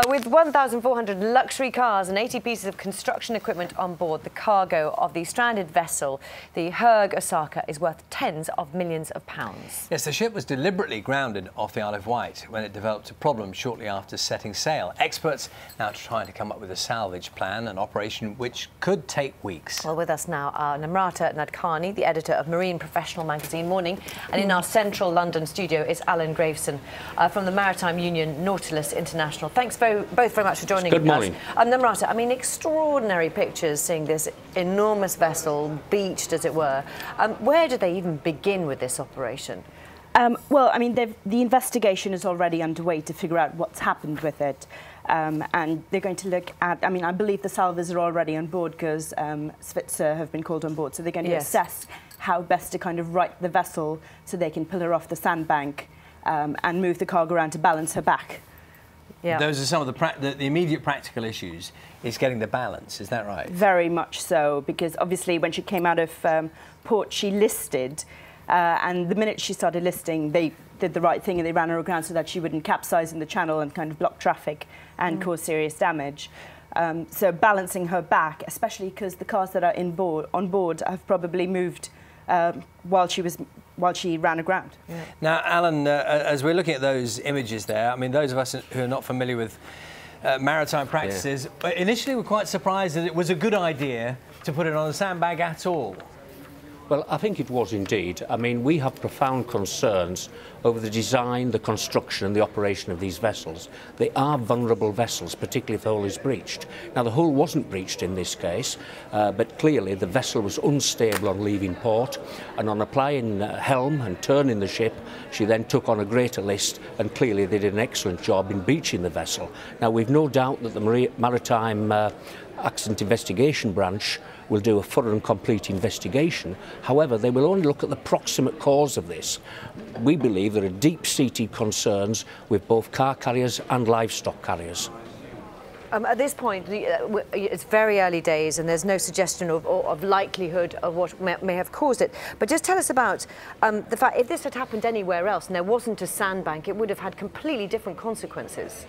With 1,400 luxury cars and 80 pieces of construction equipment on board, the cargo of the stranded vessel, the Hoegh Osaka, is worth tens of millions of pounds. Yes, the ship was deliberately grounded off the Isle of Wight when it developed a problem shortly after setting sail. Experts now trying to come up with a salvage plan, an operation which could take weeks. Well, with us now are Namrata Nadkarni, the editor of Marine Professional magazine Morning, and in our central London studio is Alan Graveson from the Maritime Union Nautilus International. Thanks both very much for joining us. Good morning. Namrata, I mean, extraordinary pictures seeing this enormous vessel beached, as it were. Where did they even begin with this operation? Well, I mean, the investigation is already underway to figure out what's happened with it. And they're going to look at, I mean, I believe the salvors are already on board because Svitzer have been called on board. So they're going to assess how best to kind of right the vessel so they can pull her off the sandbank and move the cargo around to balance her back. Yeah. Those are some of the immediate practical issues, is getting the balance, is that right? Very much so, because obviously when she came out of port, she listed, and the minute she started listing, they did the right thing and they ran her aground so that she wouldn't capsize in the channel and kind of block traffic and cause serious damage. So balancing her back, especially because the cars that are on board have probably moved while she ran aground. Yeah. Now, Alan, as we're looking at those images there, I mean, those of us who are not familiar with maritime practices, initially were quite surprised that it was a good idea to put it on a sandbag at all. Well, I think it was indeed. I mean, we have profound concerns over the design, the construction and the operation of these vessels. They are vulnerable vessels, particularly if the hull is breached. Now, the hull wasn't breached in this case, but clearly the vessel was unstable on leaving port, and on applying helm and turning the ship, she then took on a greater list, and clearly they did an excellent job in beaching the vessel. Now, we've no doubt that the Maritime Accident Investigation Branch will do a thorough and complete investigation. However, they will only look at the proximate cause of this. We believe there are deep-seated concerns with both car carriers and livestock carriers. At this point, it's very early days and there's no suggestion of likelihood of what may have caused it. But just tell us about the fact, if this had happened anywhere else and there wasn't a sandbank, it would have had completely different consequences.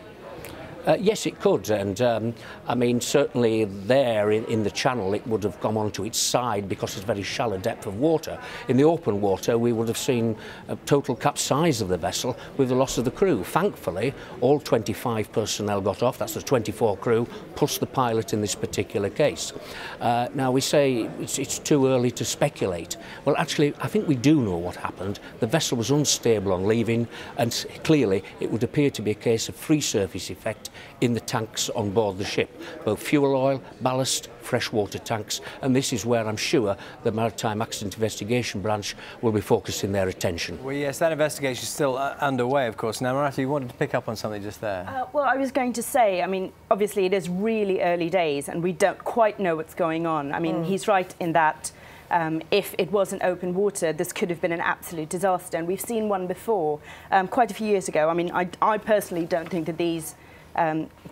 Yes, it could, and I mean, certainly there in the channel it would have gone onto its side because it's very shallow depth of water. In the open water we would have seen a total capsize of the vessel with the loss of the crew. Thankfully, all 25 personnel got off, that's the 24 crew, plus the pilot in this particular case. Now we say it's too early to speculate. Well, actually, I think we do know what happened. The vessel was unstable on leaving, and clearly it would appear to be a case of free surface effect in the tanks on board the ship, both fuel oil, ballast, freshwater tanks, and this is where I'm sure the Maritime Accident Investigation Branch will be focusing their attention. Well, yes, that investigation is still underway, of course. Now, Namrata, you wanted to pick up on something just there. Well, I was going to say, I mean, obviously it is really early days and we don't quite know what's going on. I mean, he's right in that if it wasn't open water, this could have been an absolute disaster, and we've seen one before, quite a few years ago. I mean, I personally don't think that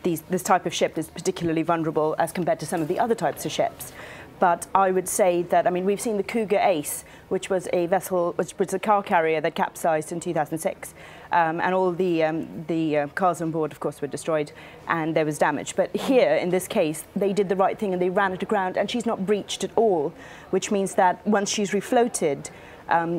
this type of ship is particularly vulnerable as compared to some of the other types of ships. But I would say that, I mean, we've seen the Hoegh Ace, which was a vessel, which was a car carrier that capsized in 2006. And all the cars on board, of course, were destroyed and there was damage. But here, in this case, they did the right thing and they ran it aground, and she's not breached at all, which means that once she's refloated,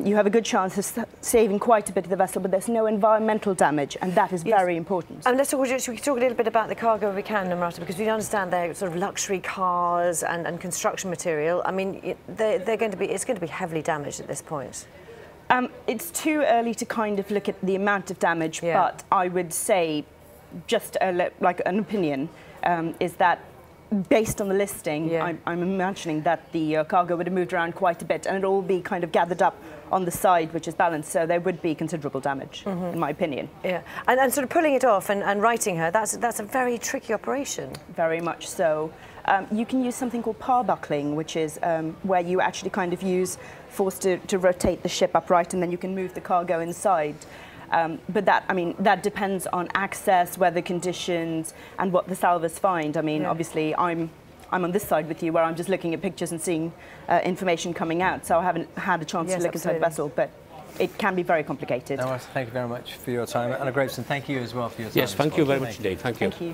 you have a good chance of saving quite a bit of the vessel, but there's no environmental damage, and that is very important. And should we talk a little bit about the cargo if we can, Namrata, because we understand they're sort of luxury cars and construction material. I mean, it's going to be heavily damaged at this point. It's too early to kind of look at the amount of damage, but I would say, just like an opinion, is that based on the listing, I'm imagining that the cargo would have moved around quite a bit and it'll all be kind of gathered up on the side, which is balanced, so there would be considerable damage, in my opinion. Yeah, and sort of pulling it off and righting her, that's a very tricky operation. Very much so. You can use something called parbuckling, which is where you actually kind of use force to rotate the ship upright, and then you can move the cargo inside. But that, I mean, that depends on access, weather conditions, and what the salvors find. I mean, obviously, I'm on this side with you, where I'm just looking at pictures and seeing information coming out, so I haven't had a chance to look inside the vessel, but it can be very complicated. Thank you very much for your time. Anna Graveson, thank you as well for your time. Yes, thank you very much indeed. Thank you.